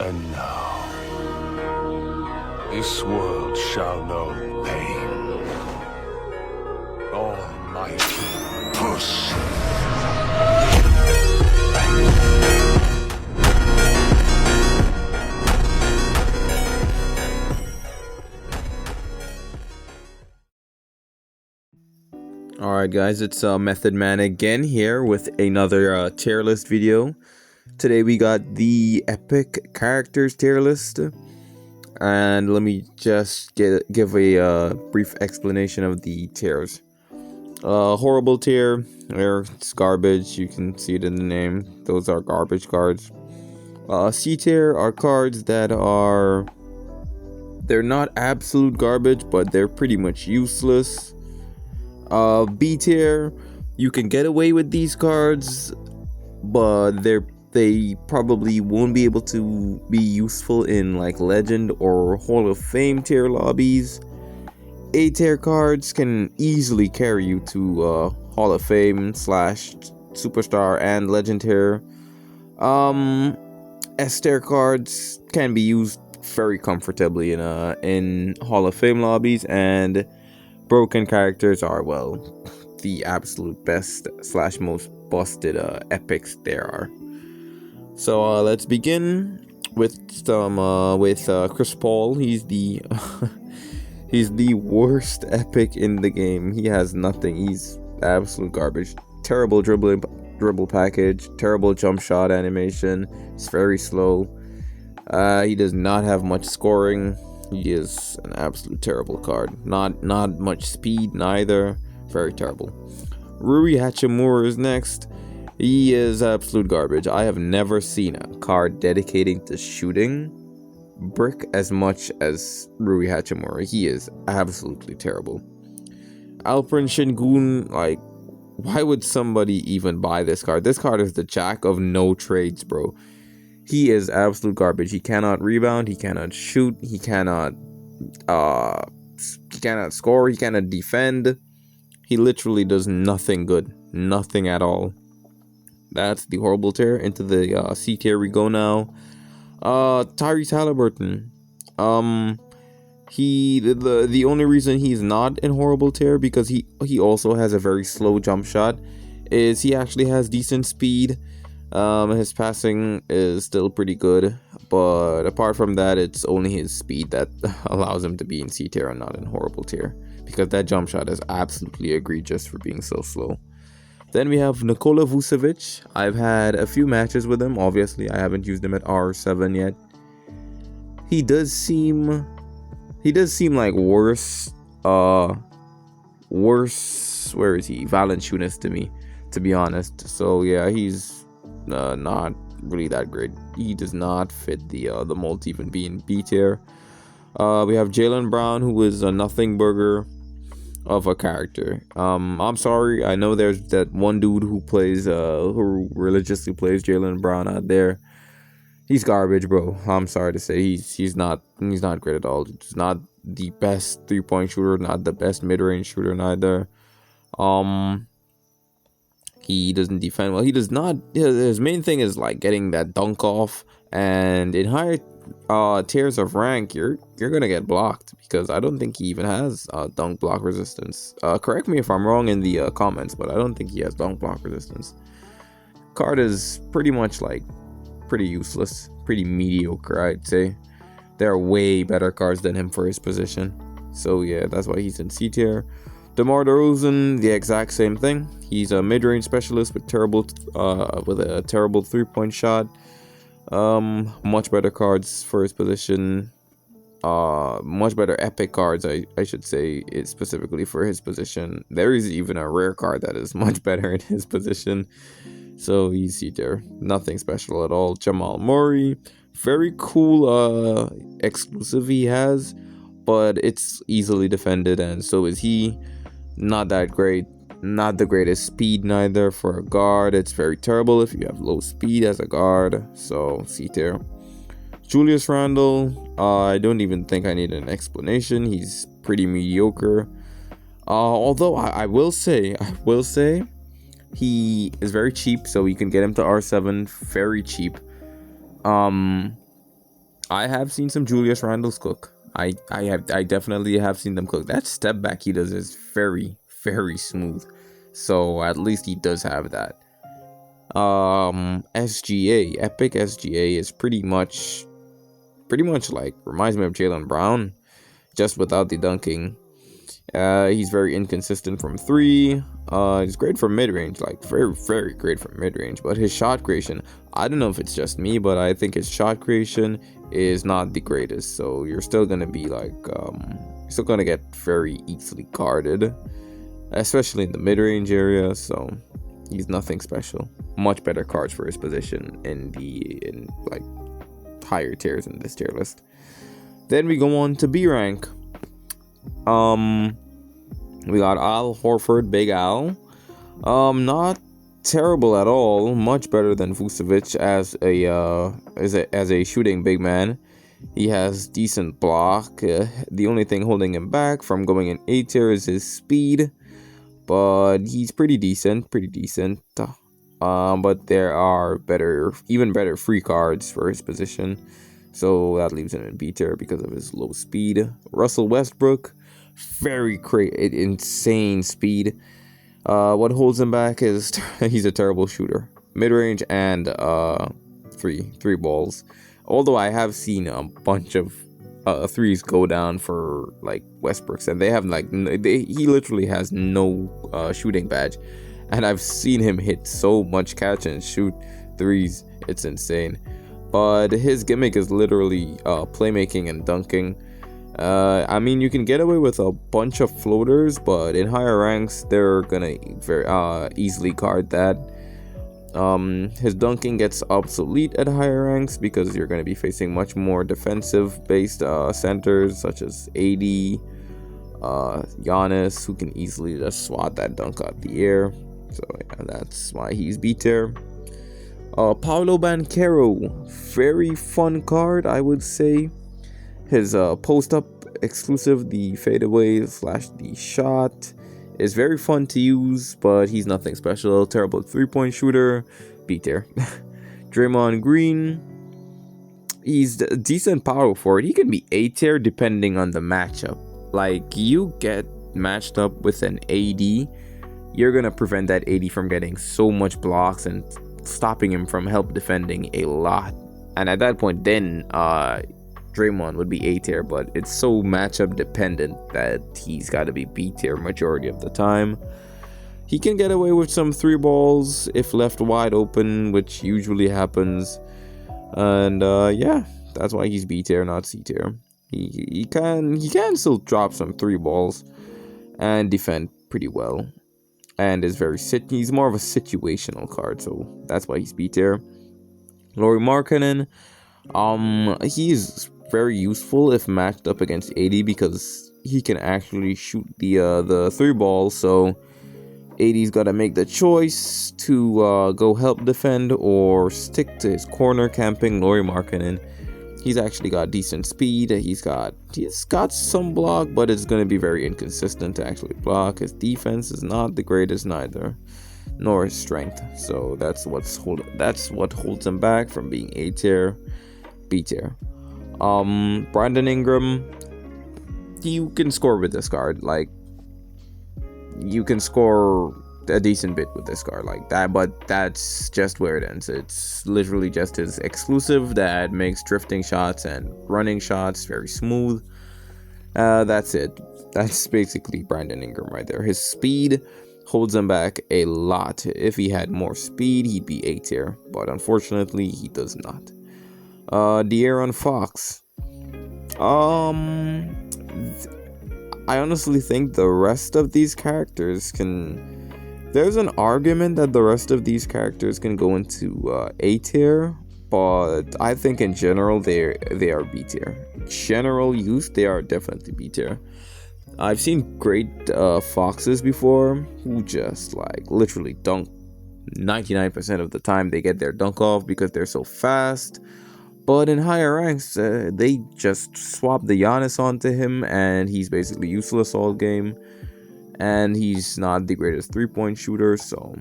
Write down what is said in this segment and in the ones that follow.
And now, this world shall know pain. Almighty push. Alright guys, it's Method Man again here with another tier list video. Today we got the epic characters tier list. And let me just give a brief explanation of the tiers. Horrible tier, it's garbage, you can see it in the name. Those are garbage cards. C tier are cards that they're not absolute garbage, but they're pretty much useless. B tier, you can get away with these cards, but they probably won't be able to be useful in like Legend or Hall of Fame tier lobbies. A tier cards can easily carry you to Hall of Fame / Superstar and Legend tier. S tier cards can be used very comfortably in Hall of Fame lobbies, and broken characters are, well, the absolute best / most busted epics there are. So let's begin with Chris Paul. He's the he's the worst epic in the game. He has nothing. He's absolute garbage. Terrible dribble package, terrible jump shot animation. It's very slow. He does not have much scoring. He is an absolute terrible card. Not much speed neither. Very terrible. Rui Hachimura is next. He is absolute garbage. I have never seen a card dedicating to shooting brick as much as Rui Hachimura. He is absolutely terrible. Alperen Sengun, like, why would somebody even buy this card? This card is the jack of no trades, bro. He is absolute garbage. He cannot rebound. He cannot shoot. He cannot score. He cannot defend. He literally does nothing good. Nothing at all. That's the horrible tier. Into the C tier we go now. Tyrese Halliburton. The only reason he's not in horrible tier, because he also has a very slow jump shot, is he actually has decent speed. His passing is still pretty good, but apart from that, it's only his speed that allows him to be in C tier and not in horrible tier, because that jump shot is absolutely egregious for being so slow. Then we have Nikola Vucevic. I've had a few matches with him. Obviously, I haven't used him at R7 yet. He does seem like worse. Where is he? Valanciunas to me, to be honest. So yeah, he's not really that great. He does not fit the mold to even be in B tier. We have Jaylen Brown, who is a nothing burger of a character. I'm sorry, I know there's that one dude who religiously plays Jaylen Brown out there. He's garbage, bro. I'm sorry to say, he's not great at all. He's not the best 3-point shooter, not the best mid-range shooter neither. He doesn't defend well. He does not. His main thing is like getting that dunk off, and in higher tiers of rank, you're gonna get blocked, because I don't think he even has dunk block resistance. Correct me if I'm wrong in the comments, but I don't think he has dunk block resistance. Card is pretty much like pretty useless, pretty mediocre, I'd say. There are way better cards than him for his position. So yeah, that's why he's in C tier. DeMar DeRozan, the exact same thing. He's a mid-range specialist with a terrible 3-point shot. Much better cards for his position. Much better epic cards, I should say, specifically for his position. There is even a rare card that is much better in his position. So he's C tier. Nothing special at all. Jamal Murray, very cool exclusive he has, but it's easily defended, and so is he. Not that great. Not the greatest speed neither for a guard. It's very terrible if you have low speed as a guard. So C tier. Julius Randle, I don't even think I need an explanation. He's pretty mediocre. Although I will say he is very cheap, so you can get him to R7 very cheap. I have seen some Julius Randles cook. I definitely have seen them cook. That step back he does is very, very smooth. So at least he does have that. SGA, Epic SGA is pretty much like reminds me of Jaylen Brown, just without the dunking. He's very inconsistent from three. He's great from mid range, like very, very great from mid range. But his shot creation, I don't know if it's just me, but I think his shot creation is not the greatest. So you're still gonna be like, you're still gonna get very easily guarded, especially in the mid range area. So he's nothing special. Much better cards for his position in like higher tiers in this tier list. Then we go on to B rank. We got Al Horford, Big Al. Not terrible at all. Much better than Vucevic as a shooting big man. He has decent block. The only thing holding him back from going in A tier is his speed, but he's pretty decent. But there are even better free cards for his position, so that leaves him in B tier because of his low speed. Russell Westbrook, very insane speed. What holds him back is he's a terrible shooter, mid range and three balls. Although I have seen a bunch of threes go down for like Westbrook's, and they have he literally has no shooting badge. And I've seen him hit so much catch and shoot threes. It's insane. But his gimmick is literally playmaking and dunking. I mean, you can get away with a bunch of floaters, but in higher ranks, they're gonna very easily guard that. His dunking gets obsolete at higher ranks because you're gonna be facing much more defensive-based centers such as AD, Giannis, who can easily just swat that dunk out the air. So yeah, that's why he's B tier. Paolo Banchero, very fun card, I would say. His post-up exclusive, the fadeaway / the shot, is very fun to use, but he's nothing special. Terrible three-point shooter, B tier. Draymond Green, he's a decent power forward. He can be A tier depending on the matchup. Like, you get matched up with an AD, you're gonna prevent that AD from getting so much blocks and stopping him from help defending a lot. And at that point, then Draymond would be A tier, but it's so matchup dependent that he's got to be B tier majority of the time. He can get away with some three balls if left wide open, which usually happens. And yeah, that's why he's B tier, not C tier. He can still drop some three balls and defend pretty well. And is he's more of a situational card, so that's why he's B tier. Lauri Markkanen, he's very useful if matched up against AD because he can actually shoot the three ball. So AD's got to make the choice to go help defend or stick to his corner camping. Lauri Markkanen, he's actually got decent speed. He's got some block, but it's going to be very inconsistent to actually block. His defense is not the greatest neither, nor his strength. So that's what holds him back from being A tier, B tier. Brandon Ingram, you can score with this card. Like, you can score a decent bit with this card like that, but that's just where it ends. It's literally just his exclusive that makes drifting shots and running shots very smooth. That's it. That's basically Brandon Ingram right there. His speed holds him back a lot. If he had more speed, he'd be A tier, but unfortunately he does not. De'Aaron Fox, I honestly think the rest of these characters there's an argument that the rest of these characters can go into A tier, but I think in general they are B tier. General use, they are definitely B tier. I've seen great Foxes before who just like literally dunk 99% of the time. They get their dunk off because they're so fast. But in higher ranks, they just swap the Giannis onto him, and he's basically useless all game. And he's not the greatest three-point shooter, so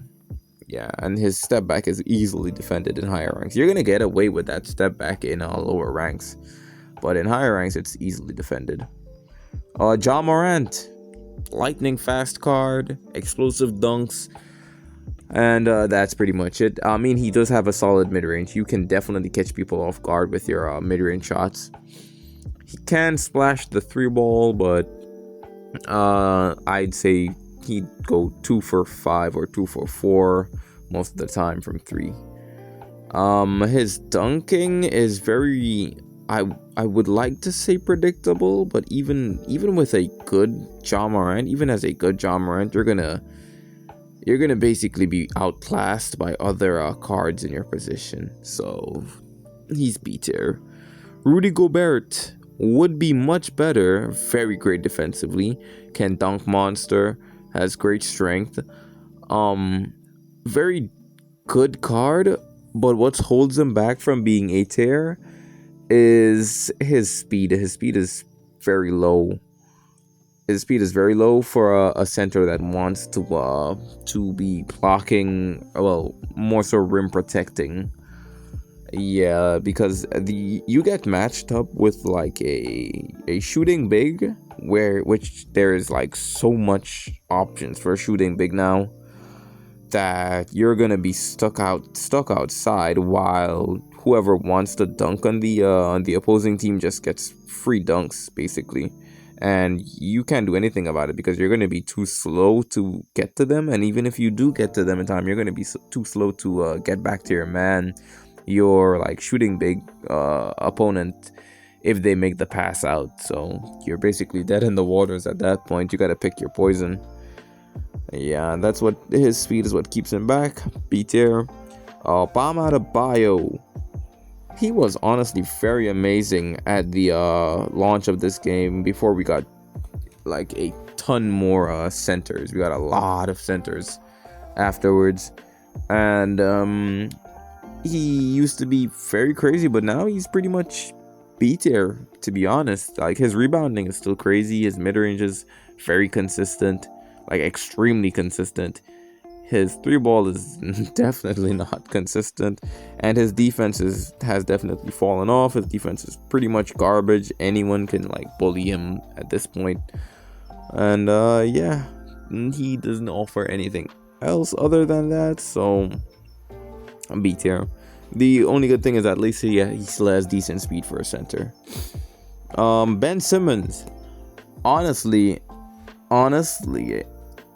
Yeah, and his step back is easily defended in higher ranks. You're gonna get away with that step back in lower ranks, but in higher ranks, it's easily defended. John Morant, lightning fast card, explosive dunks, and that's pretty much it. I mean, he does have a solid mid range. You can definitely catch people off guard with your mid range shots. He can splash the three ball, but I'd say he'd go 2 for 5 or 2 for 4 most of the time from 3. His dunking is very, I would like to say predictable, but even with a good John Morant, even as a good John Morant, you're gonna basically be outclassed by other cards in your position. So he's B tier. Rudy Gobert would be much better, very great defensively, can dunk monster, has great strength, very good card, but what holds him back from being A tier is his speed. His speed is very low. His speed is very low for a center that wants to be blocking, well, more so rim protecting. Yeah, because you get matched up with like a shooting big, which there is like so much options for shooting big now that you're gonna be stuck outside while whoever wants to dunk on the opposing team just gets free dunks basically, and you can't do anything about it because you're gonna be too slow to get to them, and even if you do get to them in time, you're gonna be too slow to get back to your man, your like shooting big opponent, if they make the pass out. So you're basically dead in the waters at that point. You gotta pick your poison. Yeah, that's what his speed is what keeps him back. B tier. Bam Adebayo. He was honestly very amazing at the launch of this game before we got like a ton more centers. We got a lot of centers afterwards, and he used to be very crazy, but now he's pretty much B tier, to be honest. Like, his rebounding is still crazy. His mid-range is very consistent, like extremely consistent. His three ball is definitely not consistent, and his defense has definitely fallen off. His defense is pretty much garbage. Anyone can like bully him at this point, and yeah, he doesn't offer anything else other than that. So B tier. The only good thing is at least he still has decent speed for a center. Ben Simmons. Honestly,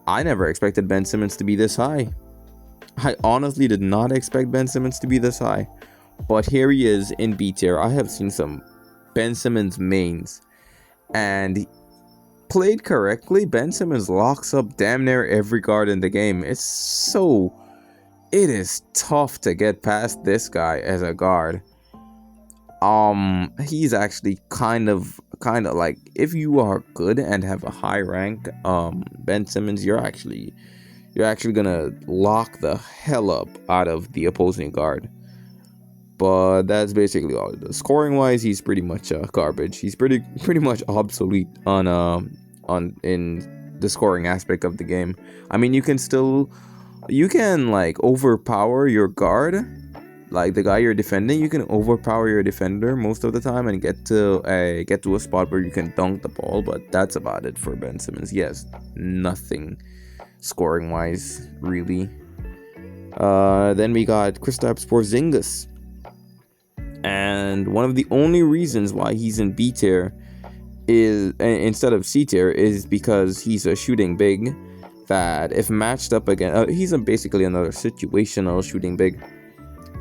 I never expected Ben Simmons to be this high. I honestly did not expect Ben Simmons to be this high. But here he is in B tier. I have seen some Ben Simmons mains, and played correctly, Ben Simmons locks up damn near every guard in the game. It is tough to get past this guy as a guard. He's actually kind of like, if you are good and have a high rank, Ben Simmons, you're actually gonna lock the hell up out of the opposing guard. But that's basically all it does. Scoring wise, he's pretty much garbage. He's pretty much obsolete on in the scoring aspect of the game. I mean, you can like overpower your guard, like the guy you're defending. You can overpower your defender most of the time and get to a spot where you can dunk the ball, but that's about it for Ben Simmons. He has nothing scoring wise, really. Then we got Kristaps Porzingis, and one of the only reasons why he's in B tier is instead of C tier is because he's a shooting big that if matched up against he's basically another situational shooting big.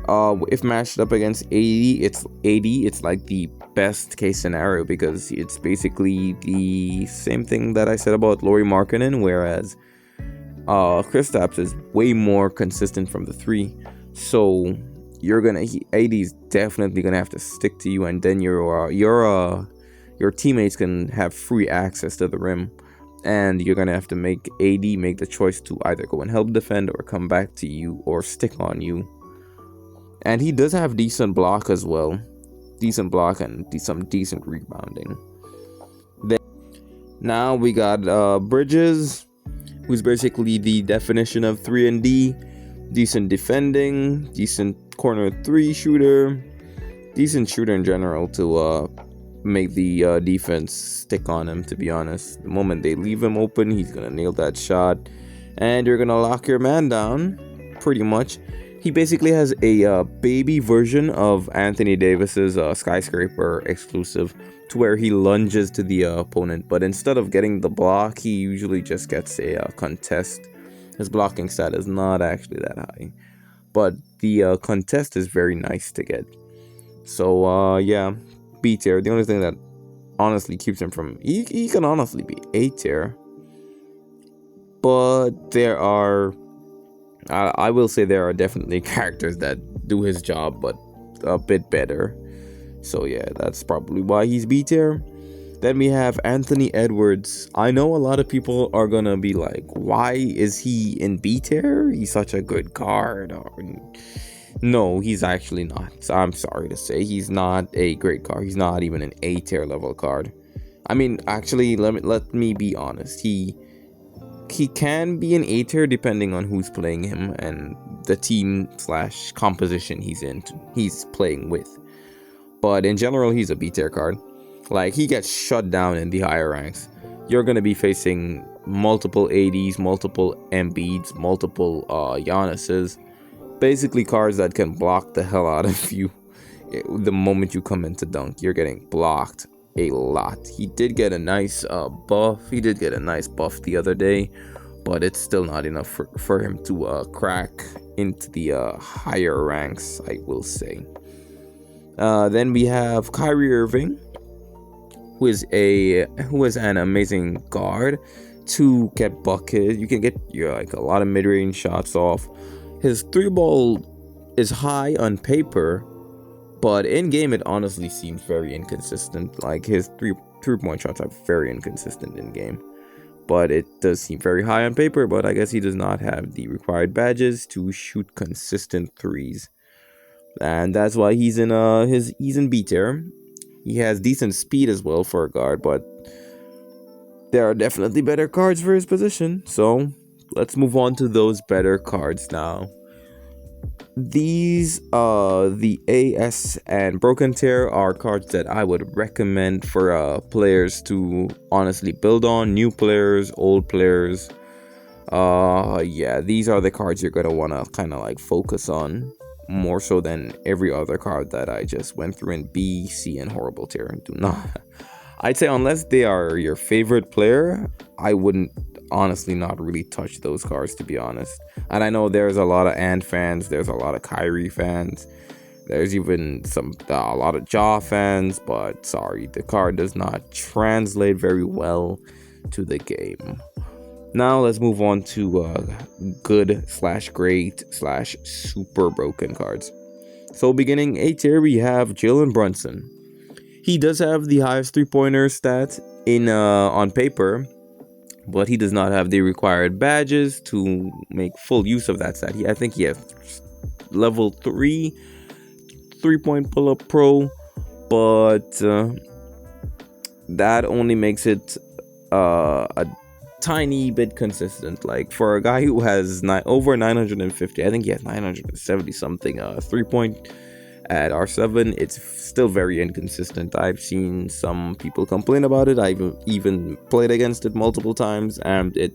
If matched up against AD, it's like the best case scenario, because it's basically the same thing that I said about Lauri Markkanen, whereas Kristaps is way more consistent from the three. So AD's definitely gonna have to stick to you, and then your teammates can have free access to the rim, and you're gonna have to make AD make the choice to either go and help defend or come back to you or stick on you. And he does have decent block as well, decent block and some decent rebounding. Then now we got Bridges, who's basically the definition of 3 and D. Decent defending, decent corner 3 shooter, decent shooter in general to make the defense stick on him, to be honest. The moment they leave him open, he's going to nail that shot. And you're going to lock your man down, pretty much. He basically has a baby version of Anthony Davis's skyscraper exclusive, to where he lunges to the opponent. But instead of getting the block, he usually just gets a contest. His blocking stat is not actually that high. But the contest is very nice to get. So, yeah, B tier. The only thing that honestly keeps him from... He can honestly be A tier. But there are... I will say there are definitely characters that do his job, but a bit better. So yeah, that's probably why he's B tier. Then we have Anthony Edwards. I know a lot of people are gonna be like, why is he in B tier? He's such a good card. No, he's actually not. I'm sorry to say, he's not a great card. He's not even an A tier level card. I mean, actually, let me be honest. He can be an A tier depending on who's playing him and the team / composition he's playing with. But in general, he's a B tier card. Like, he gets shut down in the higher ranks. You're gonna be facing multiple ADs, multiple Embiids, multiple Giannis's. Basically cards that can block the hell out of you. The moment you come into dunk, you're getting blocked a lot. He did get a nice buff. He did get a nice buff the other day, but it's still not enough for him to crack into the higher ranks, I will say. Then we have Kyrie Irving, who is an amazing guard to get buckets. You can get a lot of mid-range shots off. His 3-ball is high on paper, but in game it honestly seems very inconsistent. Like, his three-point shots are very inconsistent in game, but it does seem very high on paper. But I guess he does not have the required badges to shoot consistent threes, and that's why he's in B tier. He has decent speed as well for a guard, but there are definitely better cards for his position. So let's move on to those better cards now. These, the AS and Broken Tier, are cards that I would recommend for players to honestly build on. New players, old players. Yeah, these are the cards you're gonna wanna kind of like focus on more so than every other card that I just went through in B, C, and Horrible Tier. Do not. I'd say unless they are your favorite player, I wouldn't honestly not really touch those cards, to be honest. And I know there's a lot of Ant fans, there's a lot of Kyrie fans, there's even a lot of Ja fans, but sorry, the card does not translate very well to the game. Now let's move on to good / great / super broken cards. So beginning A tier, we have Jalen Brunson. He does have the highest 3-pointer stat on paper, but he does not have the required badges to make full use of that stat. I think he has level 3 3-point pull-up pro, but that only makes it a tiny bit consistent. Like, for a guy who has over 950, I think he has 970 something 3-point at R7, it's still very inconsistent. I've seen some people complain about it. I've even played against it multiple times, and it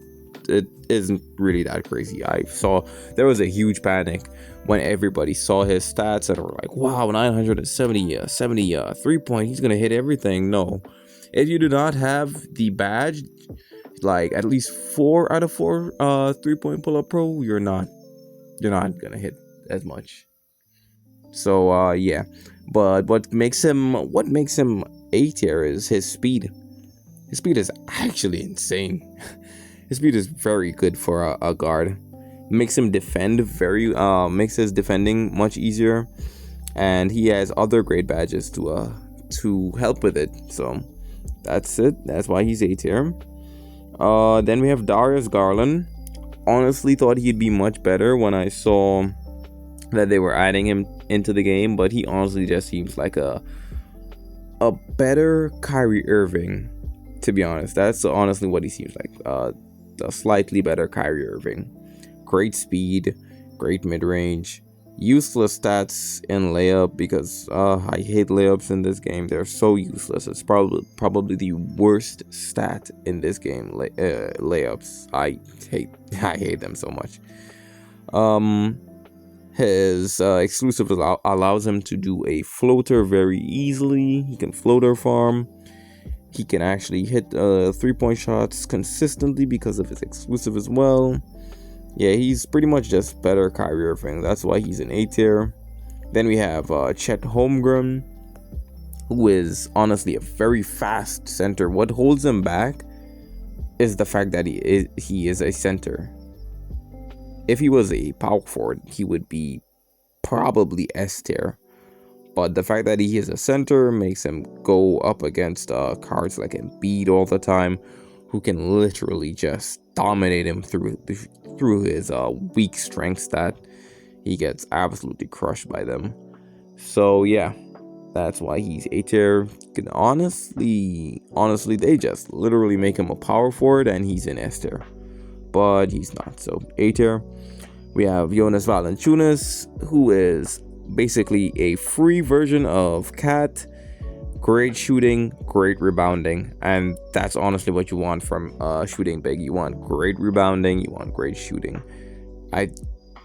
isn't really that crazy. There was a huge panic when everybody saw his stats and were like, wow, 970 3-point, he's gonna hit everything. No, if you do not have the badge, like at least 4 out of 4 3-point pull-up pro, you're not gonna hit as much. So yeah, but what makes him A tier is his speed. His speed is actually insane. His speed is very good for a guard. Makes him defend makes his defending much easier, and he has other great badges to help with it. So that's it. That's why he's A tier. Then we have Darius Garland. Honestly, thought he'd be much better when I saw that they were adding him into the game, but he honestly just seems like a better Kyrie Irving, to be honest. That's honestly what he seems like. A slightly better Kyrie Irving. Great speed, great mid-range. Useless stats in layup because I hate layups in this game. They're so useless. It's probably the worst stat in this game. Layups. I hate them so much. His exclusive allows him to do a floater very easily. He can floater farm. He can actually hit 3-point shots consistently because of his exclusive as well. Yeah, he's pretty much just better Kyrie Irving. That's why he's an A tier. Then we have Chet Holmgren, who is honestly a very fast center. What holds him back is the fact that he is a center. If he was a power forward, he would be probably S tier. But the fact that he is a center makes him go up against cards like Embiid all the time, who can literally just dominate him through his weak strength stat. He gets absolutely crushed by them. So yeah, that's why he's A tier. Honestly, they just literally make him a power forward and he's in S tier. But he's not, so A tier. We have Jonas Valanciunas, who is basically a free version of Cat. Great shooting, great rebounding, and that's honestly what you want from shooting big. You want great rebounding, you want great shooting. I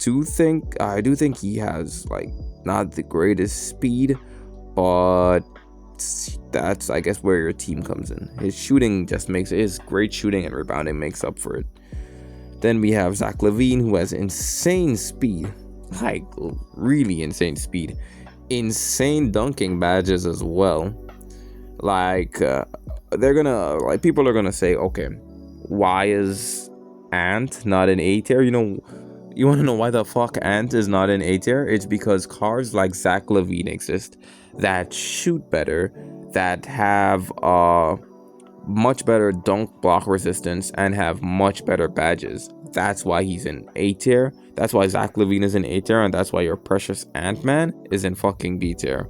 do think he has like not the greatest speed, but that's I guess where your team comes in. His shooting just his great shooting and rebounding makes up for it. Then we have Zach LaVine, who has insane speed, like really insane speed, insane dunking badges as well. Like people are gonna say, okay, why is Ant not an A tier? You want to know why the fuck Ant is not an A tier? It's because cards like Zach LaVine exist that shoot better, that have much better dunk block resistance, and have much better badges. That's why he's in A tier. That's why Zach LaVine is in A tier, and that's why your precious Ant-Man is in fucking B tier.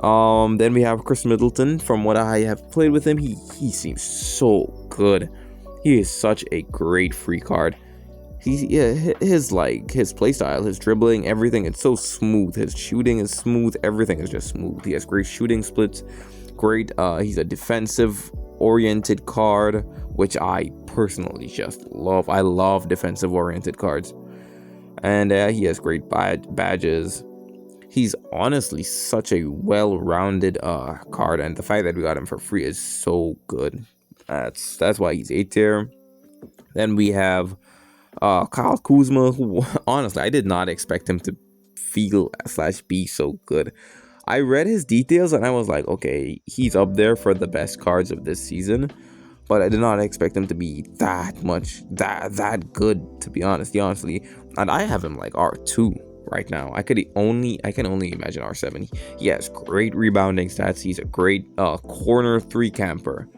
Then we have Chris Middleton. From what I have played with him, he seems so good. He is such a great free card. His playstyle, his dribbling, everything, it's so smooth. His shooting is smooth. Everything is just smooth. He has great shooting splits. Great. He's a defensive oriented card, which I personally just love. I love defensive oriented cards. And he has great badges. He's honestly such a well-rounded card, and the fact that we got him for free is so good. That's why he's A tier. Then we have Kyle Kuzma, who honestly I did not expect him to feel/be so good. I read his details and I was like, okay, he's up there for the best cards of this season, but I did not expect him to be that good, to be honestly. And I have him like R2 right now. I can only imagine R7. He has great rebounding stats. He's a great corner 3 camper.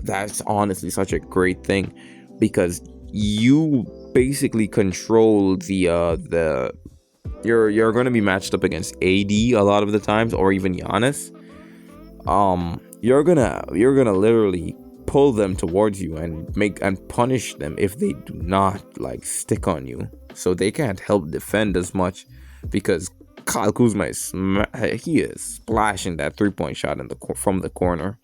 That's honestly such a great thing because you basically control you're going to be matched up against AD a lot of the times, or even Giannis. You're gonna literally pull them towards you and punish them if they do not like stick on you. So they can't help defend as much because Kyle Kuzma is splashing that 3-point shot from the corner.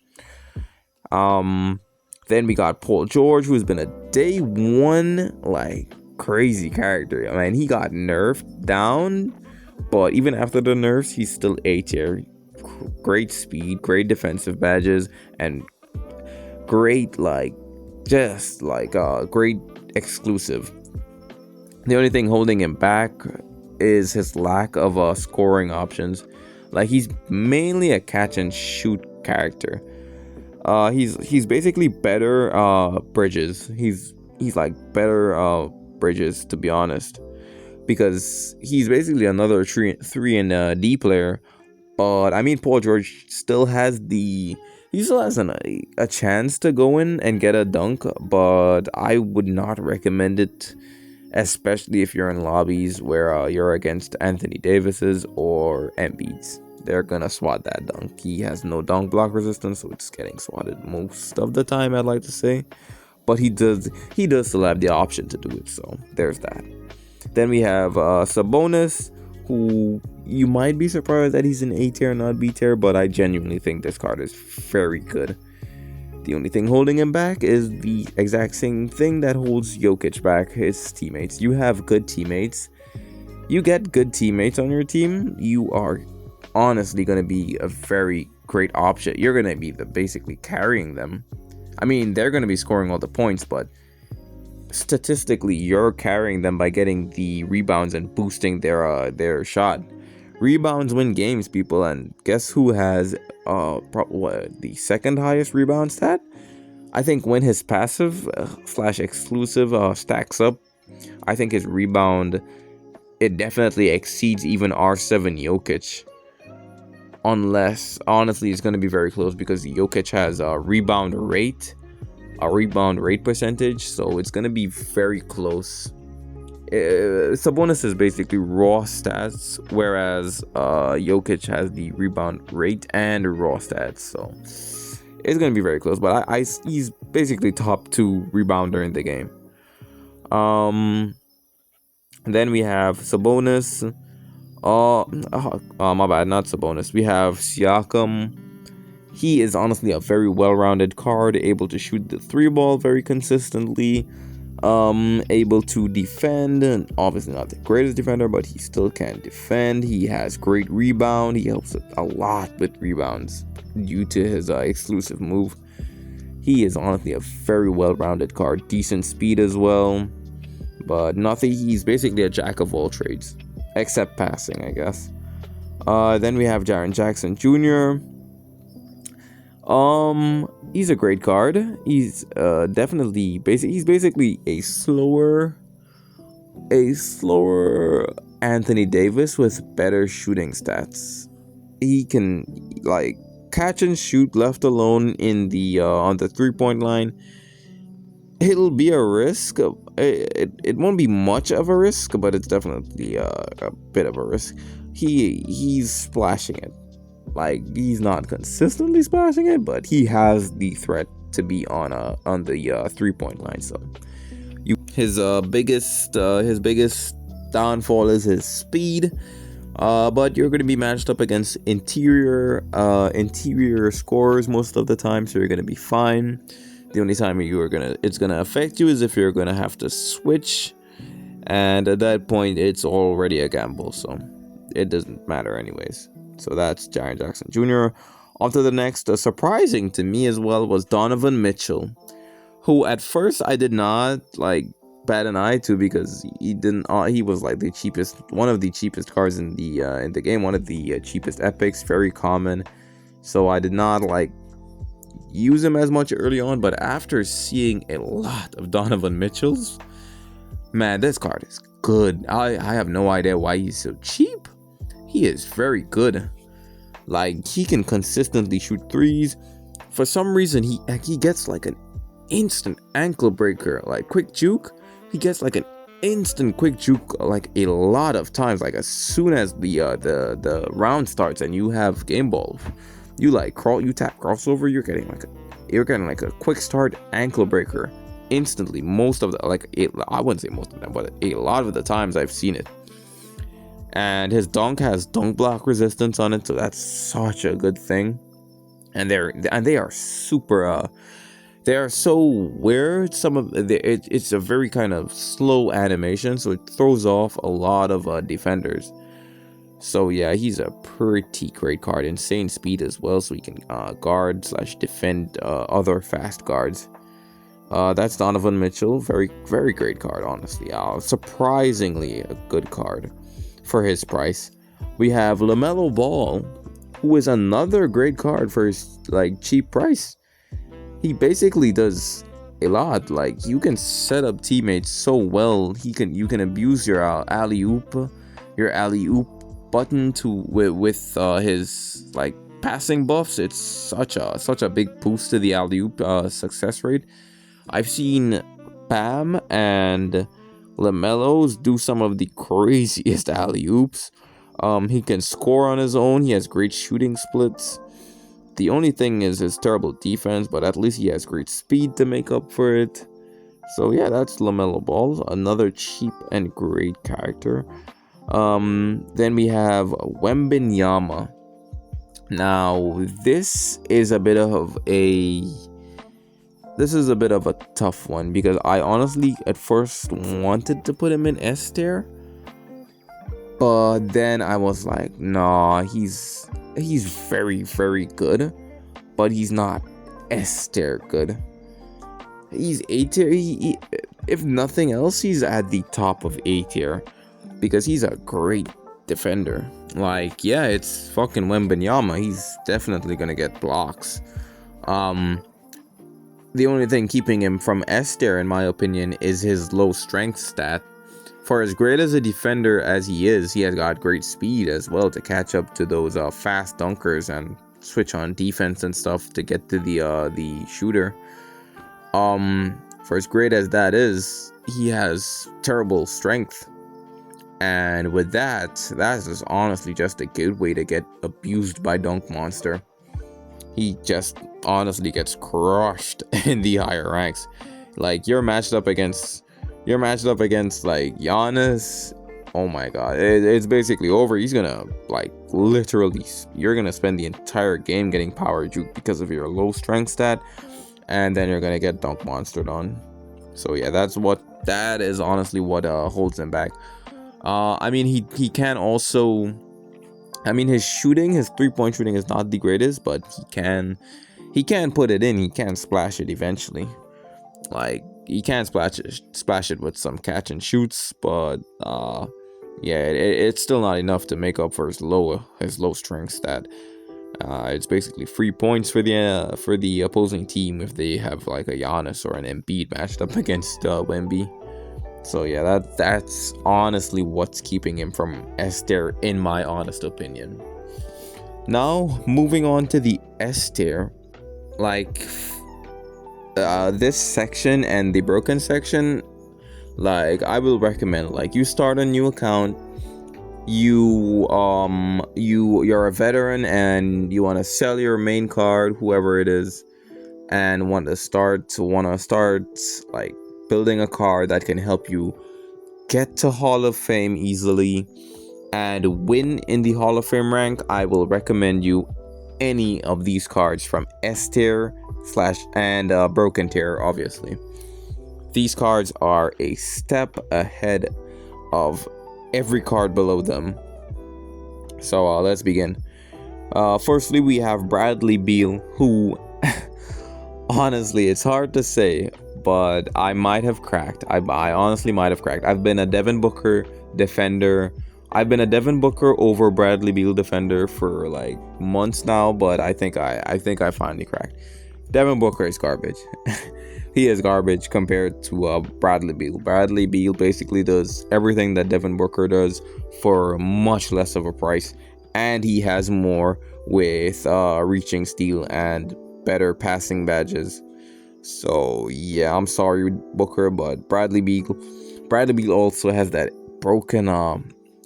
Then we got Paul George, who's been a day one like crazy character. I mean, he got nerfed down, but even after the nerfs, he's still A tier. Great speed, great defensive badges, and great great exclusive. The only thing holding him back is his lack of scoring options. Like, he's mainly a catch and shoot character. He's basically better Bridges. He's like better Bridges, to be honest, because he's basically another 3 and D player. But I mean, Paul George still has a chance to go in and get a dunk, but I would not recommend it, especially if you're in lobbies where you're against Anthony Davis's or Embiid's. They're gonna swat that dunk. He has no dunk block resistance, so it's getting swatted most of the time, I'd like to say. But he does still have the option to do it, so there's that. Then we have Sabonis, who you might be surprised that he's an A tier, not B tier, but I genuinely think this card is very good. The only thing holding him back is the exact same thing that holds Jokic back, his teammates. You have good teammates. You get good teammates on your team, you are honestly going to be a very great option. You're going to be basically carrying them. I mean, they're going to be scoring all the points, but statistically, you're carrying them by getting the rebounds and boosting their shot. Rebounds win games, people, and guess who has the second highest rebound stat? I think when his passive slash exclusive stacks up, I think his rebound, it definitely exceeds even R7 Jokic. Unless, honestly, it's going to be very close because Jokic has a rebound rate percentage, so it's going to be very close. Sabonis is basically raw stats, whereas Jokic has the rebound rate and raw stats, so it's going to be very close. But he's basically top 2 rebounder in the game. Then we have Sabonis. My bad, not Sabonis. We have Siakam. He is honestly a very well-rounded card, able to shoot the 3-ball very consistently, able to defend, and obviously not the greatest defender, but he still can defend. He has great rebound. He helps a lot with rebounds due to his exclusive move. He is honestly a very well-rounded card, decent speed as well, but nothing. He's basically a jack of all trades, except passing, I guess. Then we have Jaren Jackson Jr. He's a great card. He's definitely he's basically a slower Anthony Davis with better shooting stats. He can like catch and shoot left alone in the on the 3-point line. It'll be a risk. It won't be much of a risk, but it's definitely a bit of a risk. He's splashing it. Like, he's not consistently splashing it, but he has the threat to be on the 3-point line. So, his biggest downfall is his speed. But you're going to be matched up against interior scorers most of the time, so you're going to be fine. The only time it's gonna affect you is if you're gonna have to switch, and at that point it's already a gamble, so it doesn't matter anyways. So that's Jaren Jackson Jr. On to the next. Surprising to me as well was Donovan Mitchell, who at first I did not like bat an eye to because he was like one of the cheapest cards in the game, one of the cheapest epics, very common. So I did not like use him as much early on, but after seeing a lot of Donovan Mitchell's, man, this card is good. I have no idea why he's so cheap. He is very good. Like, he can consistently shoot threes. For some reason, he gets like an instant ankle breaker, like quick juke. He gets like an instant quick juke like a lot of times. Like, as soon as the round starts and you have game ball, you tap crossover, you're getting like a quick start ankle breaker instantly. Most of the I wouldn't say most of them, but a lot of the times I've seen it. And his dunk has dunk block resistance on it, so that's such a good thing. And they are super they are so weird. It's a very kind of slow animation, so it throws off a lot of defenders. So yeah, he's a pretty great card. Insane speed as well, so he can guard / defend other fast guards. That's Donovan Mitchell. Very, very great card, honestly. Surprisingly a good card for his price. We have LaMelo Ball, who is another great card for his cheap price. He basically does a lot. Like, you can set up teammates so well. You can abuse your alley-oop button with his passing buffs. It's such a big boost to the alley-oop success rate. I've seen Bam and LaMelo's do some of the craziest alley-oops. He can score on his own. He has great shooting splits. The only thing is his terrible defense, but at least he has great speed to make up for it. So yeah, that's LaMelo Ball, another cheap and great character. Then we have Wembenyama. Now this is a bit of a tough one because I honestly at first wanted to put him in S tier, but then I was like, nah, he's very very good, but he's not S tier good. He's A tier. If nothing else, he's at the top of A tier because he's a great defender. Like, yeah, it's fucking Wembenyama. He's definitely gonna get blocks. The only thing keeping him from S tier, in my opinion, is his low strength stat. For as great as a defender as he is, he has got great speed as well to catch up to those fast dunkers and switch on defense and stuff to get to the shooter. For as great as that is, he has terrible strength. And with that's just honestly just a good way to get abused by Dunk Monster. He just honestly gets crushed in the higher ranks. Like you're matched up against like Giannis. Oh my god, it's basically over. He's gonna like literally, you're gonna spend the entire game getting power juke because of your low strength stat, and then you're gonna get Dunk Monstered on. So yeah, that is honestly what holds him back. I mean, he can also, I mean, his 3-point shooting is not the greatest, but he can put it in. He can splash it eventually. Like he can splash it with some catch and shoots, but yeah, it's still not enough to make up for his low strength stat. It's basically 3 points for the opposing team if they have like a Giannis or an Embiid matched up against Wemby. So yeah, that's honestly what's keeping him from S tier, in my honest opinion. Now moving on to the S tier, like this section and the broken section, like I will recommend, like, you start a new account, you're a veteran and you want to sell your main card, whoever it is, and want to start like building a card that can help you get to Hall of Fame easily and win in the Hall of Fame rank. I will recommend you any of these cards from S tier and broken tier. Obviously, these cards are a step ahead of every card below them. So let's begin. Firstly, we have Bradley Beal, who honestly, it's hard to say, but I might have cracked. I honestly might have cracked. I've been a Devin Booker defender. I've been a Devin Booker over Bradley Beal defender for like months now, but I think I finally cracked. Devin Booker is garbage. He is garbage compared to Bradley Beal. Bradley Beal basically does everything that Devin Booker does for much less of a price, and he has more with reaching, steal, and better passing badges. So yeah, I'm sorry Booker, but Bradley Beal also has that broken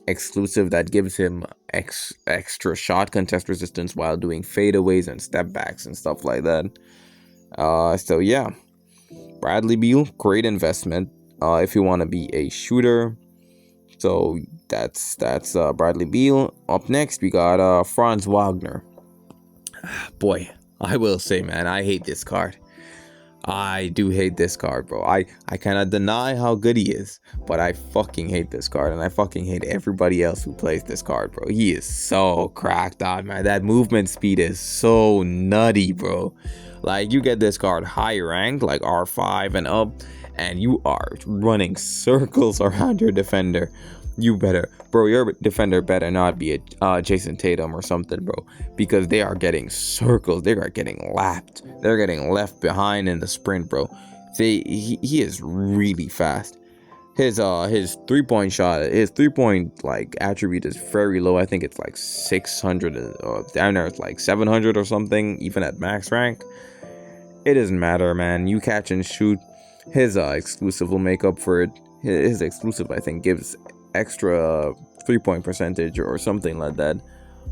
exclusive that gives him extra shot contest resistance while doing fadeaways and step backs and stuff like that. So yeah, Bradley Beal, great investment if you want to be a shooter. So that's Bradley Beal. Up next we got Franz Wagner. Boy, I will say, man, I hate this card. I do hate this card, bro. I cannot deny how good he is, but I fucking hate this card, and I fucking hate everybody else who plays this card, bro. He is so cracked out, man. That movement speed is so nutty, bro. Like, you get this card high ranked, like R5 and up, and you are running circles around your defender. You better, bro, your defender better not be a Jason Tatum or something, bro, because they are getting circles. They are getting lapped. They're getting left behind in the sprint, bro. He is really fast. His 3-point shot, his 3-point like attribute is very low. I think it's like 600 or down there it's like 700 or something, even at max rank. It doesn't matter, man. You catch and shoot. His exclusive will make up for it. His exclusive, I think, gives extra 3-point percentage or something like that,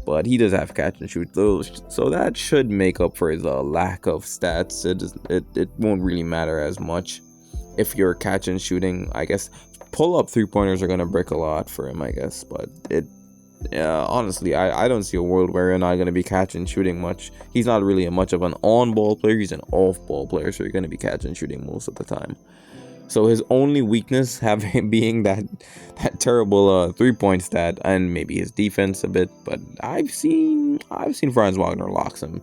but he does have catch and shoot those, so that should make up for his lack of stats. It won't really matter as much. if you're catch and shooting, I guess pull up 3-pointers are gonna break a lot for him, I guess. But honestly, I don't see a world where you're not gonna be catch and shooting much. He's not really much of an on-ball player. He's an off-ball player, so you're gonna be catch and shooting most of the time. So his only weakness having being that terrible 3-point stat, and maybe his defense a bit. But I've seen Franz Wagner lock some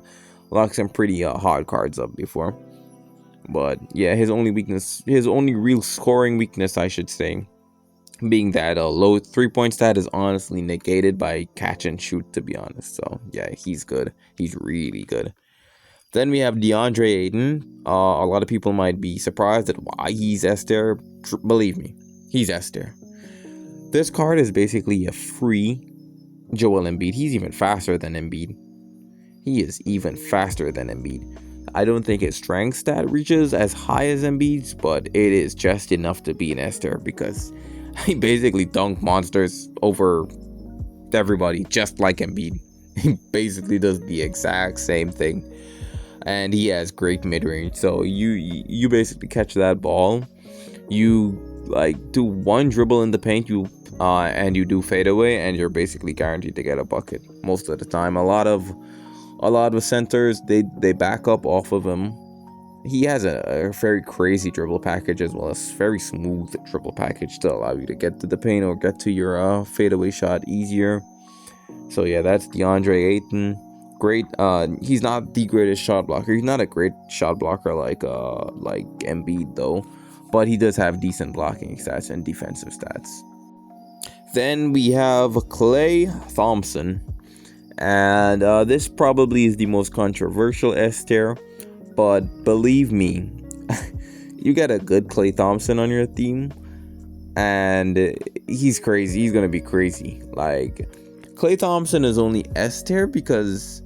pretty hard cards up before. But yeah, his only real scoring weakness, I should say, being that a low 3-point stat is honestly negated by catch and shoot, to be honest. So yeah, he's good. He's really good. Then we have DeAndre Ayton. A lot of people might be surprised at why he's S tier. Believe me, he's S tier. This card is basically a free Joel Embiid. He's even faster than Embiid. He is even faster than Embiid. I don't think his strength stat reaches as high as Embiid's, but it is just enough to be an S tier because he basically dunked monsters over everybody, just like Embiid. He basically does the exact same thing. And he has great mid-range, so you basically catch that ball, you like do one dribble in the paint, and you do fadeaway, and you're basically guaranteed to get a bucket most of the time. A lot of centers, they back up off of him. He has a very crazy dribble package as well as very smooth dribble package to allow you to get to the paint or get to your fadeaway shot easier. So yeah, that's DeAndre Ayton. Great. He's not the greatest shot blocker. He's not a great shot blocker like Embiid though, but he does have decent blocking stats and defensive stats. Then we have Klay Thompson, and this probably is the most controversial S tier, but believe me, you get a good Klay Thompson on your team, and he's crazy. He's gonna be crazy. Like, Klay Thompson is only S tier because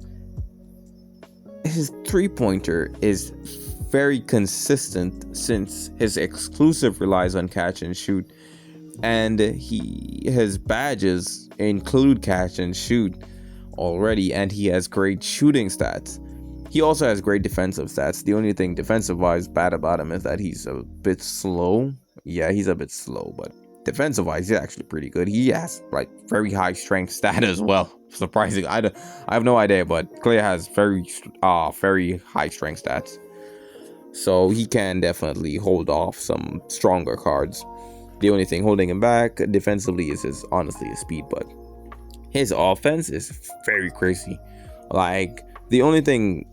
his 3-pointer is very consistent since his exclusive relies on catch and shoot, and his badges include catch and shoot already, and he has great shooting stats. He also has great defensive stats. The only thing defensive wise bad about him is that he's a bit slow. Yeah, he's a bit slow, but defensive wise he's actually pretty good. He has like very high strength stat as well. Surprising. I have no idea, but Klay has very high strength stats, so he can definitely hold off some stronger cards. The only thing holding him back defensively is his speed, but his offense is very crazy. Like, the only thing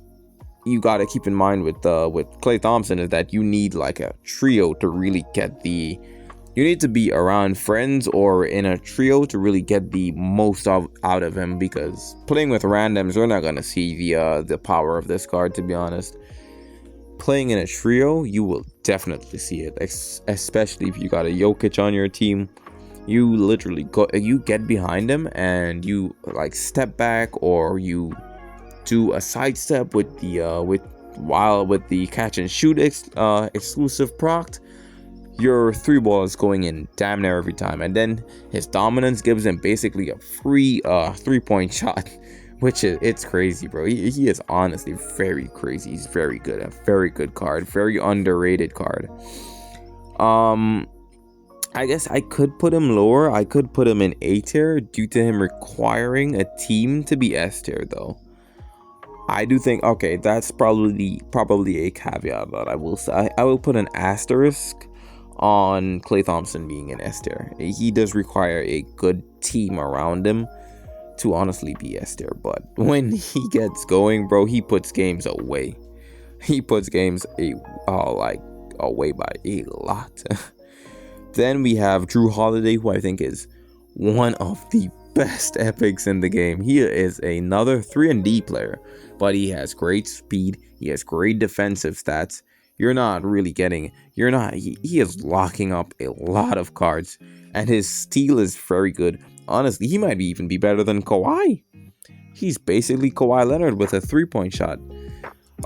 you got to keep in mind with Klay Thompson is that you need like a trio to really get the. You need to be around friends or in a trio to really get the most out of him, because playing with randoms, you're not gonna see the power of this card, to be honest. Playing in a trio, you will definitely see it, especially if you got a Jokic on your team. You literally you get behind him and you like step back, or you do a sidestep with the catch and shoot exclusive proc. Your 3-ball is going in damn near every time, and then his dominance gives him basically a free 3-point shot, which it's crazy, bro. He is honestly very crazy. He's very good, a very good card, very underrated card. I guess I could put him lower. I could put him in A tier due to him requiring a team to be S tier though. I do think, okay, that's probably a caveat that I will say. I will put an asterisk on Klay Thompson being an S tier. He does require a good team around him to honestly be S tier, but when he gets going, bro, he puts games away. He puts games away by a lot. Then we have Jrue Holiday, who I think is one of the best epics in the game. He is another 3-and-D player, but he has great speed. He has great defensive stats. He is locking up a lot of cards, and his steal is very good. Honestly, he might even be better than Kawhi. He's basically Kawhi Leonard with a 3-point shot.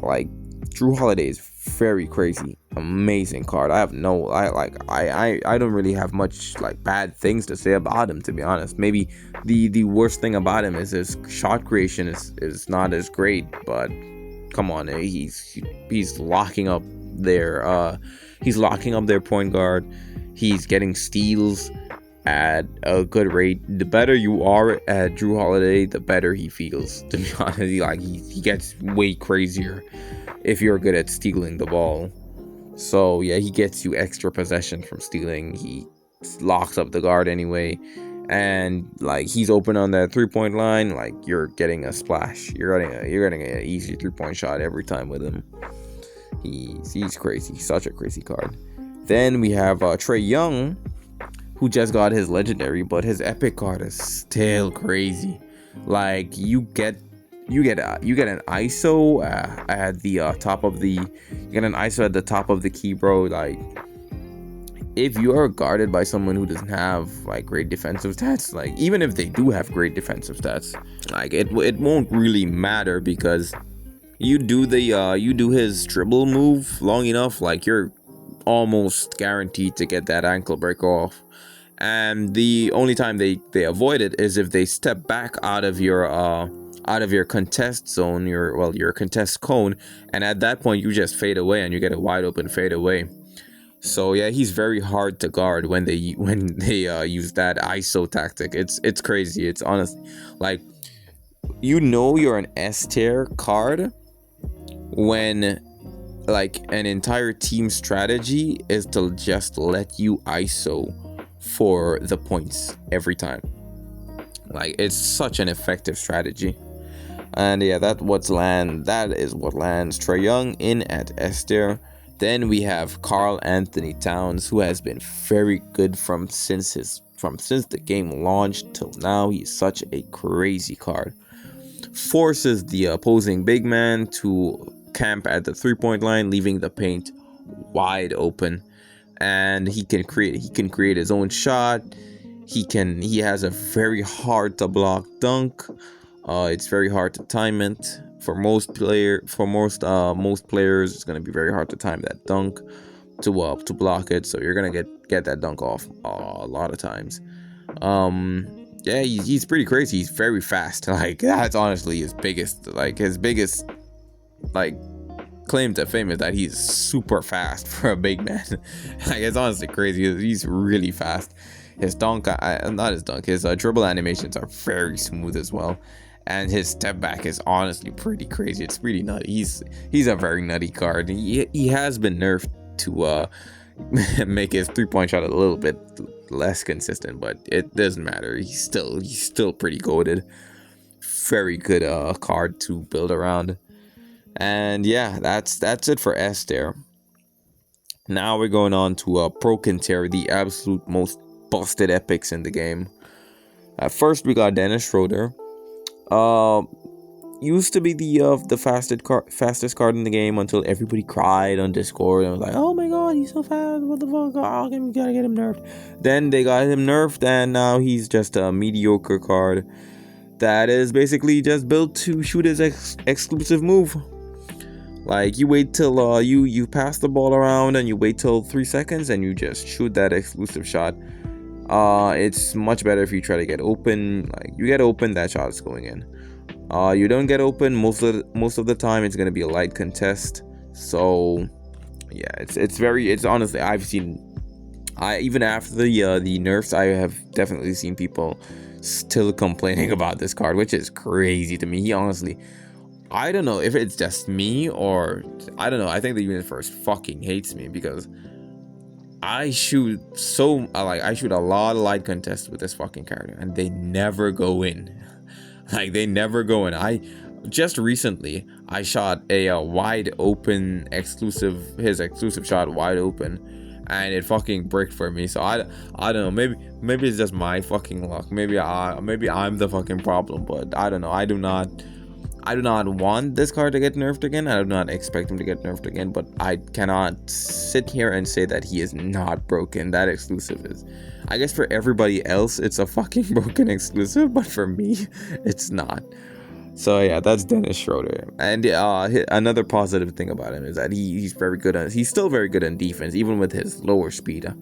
Like, Jrue Holiday is very crazy, amazing card. I don't really have much like bad things to say about him, to be honest. Maybe the worst thing about him is his shot creation is not as great, but come on, he's locking up he's locking up their point guard. He's getting steals at a good rate. The better you are at Drew Holiday, the better he feels. To be honest, he gets way crazier if you're good at stealing the ball. So yeah, he gets you extra possession from stealing. He locks up the guard anyway, and like he's open on that 3-point line. Like you're getting a splash. You're getting an easy 3-point shot every time with him. He's crazy. Such a crazy card. Then we have Trae Young, who just got his legendary, but his epic card is still crazy. Like you get an ISO at the top of the key, bro. Like if you are guarded by someone who doesn't have like great defensive stats, like even if they do have great defensive stats, like it won't really matter, because you do his dribble move long enough, like you're almost guaranteed to get that ankle break off. And the only time they avoid it is if they step back out of your contest zone, your contest cone, and at that point you just fade away and you get a wide open fade away. So yeah, he's very hard to guard when they use that ISO tactic. It's crazy. It's honestly like, you're an S tier card when like an entire team strategy is to just let you ISO for the points every time. Like it's such an effective strategy. And yeah, that is what lands Trae Young in at S tier. Then we have Karl-Anthony Towns, who has been very good from since the game launched till now. He's such a crazy card. Forces the opposing big man to camp at the 3-point line, leaving the paint wide open. And he can create his own shot. He has a very hard to block dunk. It's very hard to time it. For most players, it's gonna be very hard to time that dunk to block it. So you're gonna get that dunk off a lot of times. Yeah, he's pretty crazy. He's very fast. Like that's honestly his biggest claim to fame, is that he's super fast for a big man. Like it's honestly crazy. He's really fast. His dribble animations are very smooth as well. And his step back is honestly pretty crazy. It's pretty nutty. He's a very nutty card. He has been nerfed to make his 3-point shot a little bit less consistent, but it doesn't matter. He's still pretty goated. Very good card to build around. And yeah, that's it for S tier. Now we're going on to Broken tier, the absolute most busted epics in the game. First we got Dennis Schroeder. Used to be the fastest card in the game until everybody cried on Discord and was like, "Oh my god, he's so fast! What the fuck? Oh, we gotta get him nerfed." Then they got him nerfed, and now he's just a mediocre card that is basically just built to shoot his exclusive move. Like you wait till you pass the ball around and you wait till 3 seconds and you just shoot that exclusive shot. It's much better if you try to get open. Like you get open, that shot is going in. You don't get open most of the time. It's gonna be a light contest. So yeah, it's honestly, even after the nerfs, I have definitely seen people still complaining about this card, which is crazy to me. He honestly, I don't know if it's just me or I don't know. I think the universe fucking hates me because I shoot a lot of light contests with this fucking character and they never go in. Like they never go in. I just recently I shot a wide open his exclusive shot wide open, and it fucking bricked for me. So I don't know. Maybe it's just my fucking luck. Maybe I'm the fucking problem. But I don't know. I do not want this card to get nerfed again. I do not expect him to get nerfed again. But I cannot sit here and say that he is not broken. That exclusive is. I guess for everybody else, it's a fucking broken exclusive, but for me, it's not. So yeah, that's Dennis Schroeder. And another positive thing about him is that he's very good. He's still very good on defense, even with his lower speed.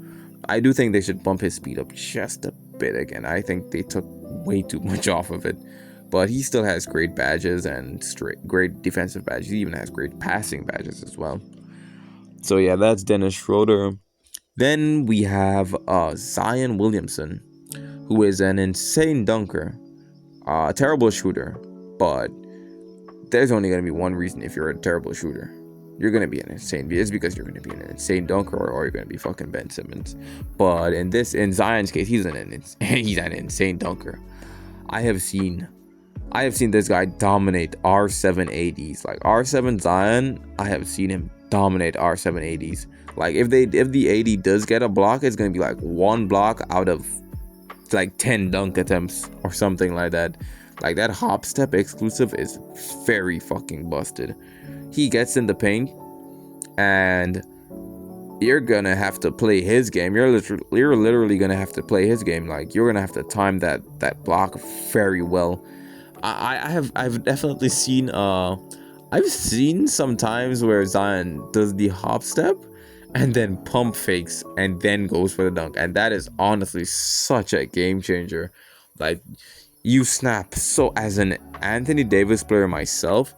I do think they should bump his speed up just a bit again. I think they took way too much off of it. But he still has great badges and great defensive badges. He even has great passing badges as well. So yeah, that's Dennis Schroeder. Then we have Zion Williamson, who is an insane dunker, a terrible shooter, but there's only going to be one reason if you're a terrible shooter. You're going to be an insane. It's because you're going to be an insane dunker, or you're going to be fucking Ben Simmons. But in Zion's case, he's an insane dunker. I have seen this guy dominate R780s. Like R7 Zion, I have seen him dominate R780s. Like if the 80 does get a block, it's going to be like one block out of like 10 dunk attempts or something like that. Like that hop step exclusive is very fucking busted. He gets in the paint and you're gonna have to play his game. You're literally gonna have to play his game. Like you're gonna have to time that block very well. I've definitely seen I've seen some times where Zion does the hop step and then pump fakes and then goes for the dunk, and that is honestly such a game changer. Like you snap so, as an Anthony Davis player myself,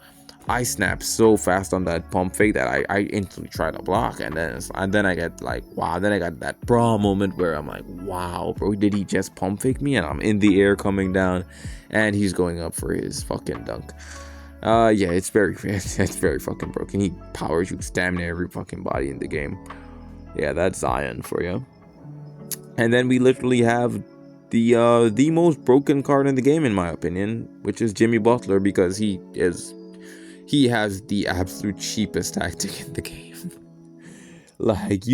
I snap so fast on that pump fake that I instantly try to block, and then I get like, wow. Then I got that bra moment where I'm like, wow, bro, did he just pump fake me? And I'm in the air coming down, and he's going up for his fucking dunk. Yeah, it's very fucking broken. He power shoots damn near every fucking body in the game. Yeah, that's Zion for you. And then we literally have the most broken card in the game, in my opinion, which is Jimmy Butler, because he has the absolute cheapest tactic in the game. Like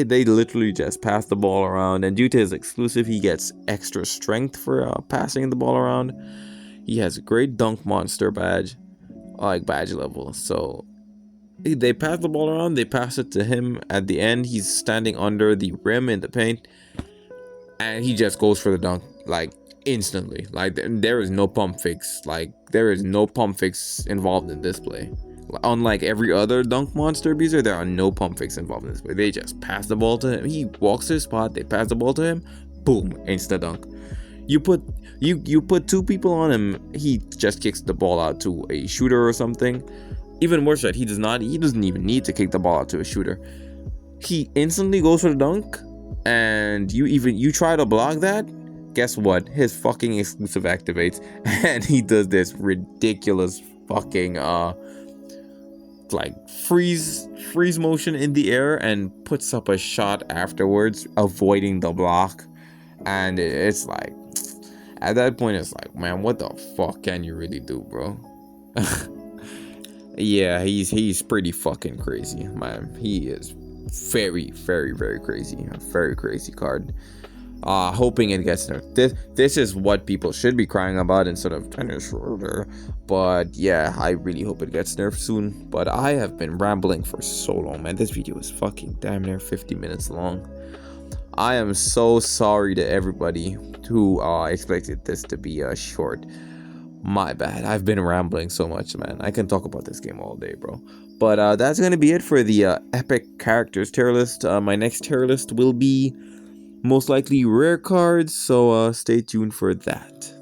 they literally just pass the ball around, and due to his exclusive, he gets extra strength for passing the ball around. He has a great dunk monster badge, like badge level. So they pass the ball around, they pass it to him at the end. He's standing under the rim in the paint, and he just goes for the dunk like instantly. Like there is no pump fakes. Like there is no pump fakes involved in this play. Unlike every other dunk monster abuser, there are no pump fakes involved in this play. They just pass the ball to him. He walks to his spot. They pass the ball to him. Boom, insta dunk. You put two people on him, he just kicks the ball out to a shooter or something. Even worse, that he doesn't even need to kick the ball out to a shooter. He instantly goes for the dunk, and you try to block that. Guess what? His fucking exclusive activates, and he does this ridiculous fucking like freeze motion in the air and puts up a shot afterwards, avoiding the block. And it's like, at that point, it's like, man, what the fuck can you really do, bro? Yeah, he's pretty fucking crazy, man. He is very, very, very crazy. A very crazy card. Hoping it gets nerfed. This is what people should be crying about instead of Dennis Schroeder. But yeah, I really hope it gets nerfed soon. But I have been rambling for so long, man. This video is fucking damn near 50 minutes long. I am so sorry to everybody who expected this to be short. My bad. I've been rambling so much, man. I can talk about this game all day, bro. But that's gonna be it for the epic characters tier list. My next tier list will be most likely rare cards, so stay tuned for that.